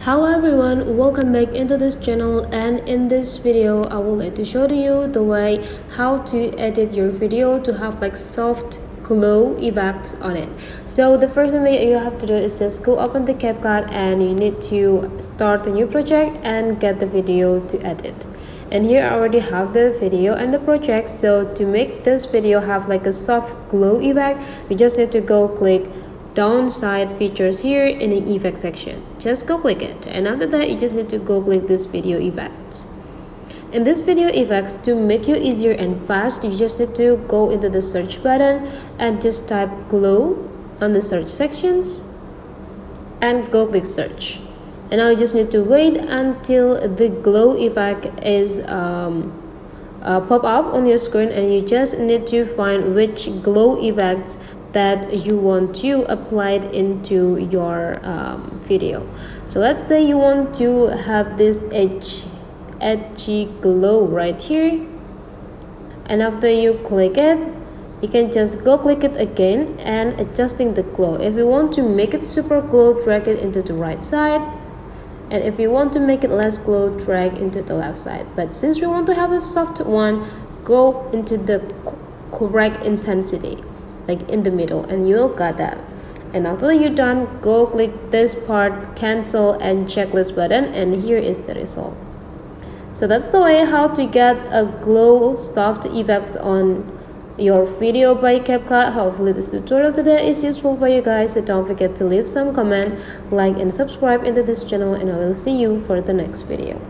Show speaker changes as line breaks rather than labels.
Hello everyone, welcome back into this channel, and in this video I would like to show you the way how to edit your video to have like soft glow effects on it. So the first thing that you have to do is just go open the CapCut and you need to start a new project and get the video to edit. And here I already have the video and the project. So to make this video have like a soft glow effect, you just need to go click downside features here in the effect section. Just go click it, and after that you just need to go click this video effects. In this video effects, to make you easier and fast, you just need to go into the search button and just type glow on the search sections and go click search. And now you just need to wait until the glow effect is pop up on your screen, and you just need to find which glow effects that you want to apply it into your video. So let's say you want to have this edgy glow right here, and after you click it, you can just go click it again and adjusting the glow. If you want to make it super glow, drag it into the right side, and if you want to make it less glow, drag into the left side. But since we want to have a soft one, go into the correct intensity, like in the middle, and you'll got that. And after you're done, go click this part, cancel and checklist button, and here is the result. So that's the way how to get a glow soft effect on your video by CapCut. Hopefully this tutorial today is useful for you guys. So don't forget to leave some comment, like and subscribe into this channel, and I will see you for the next video.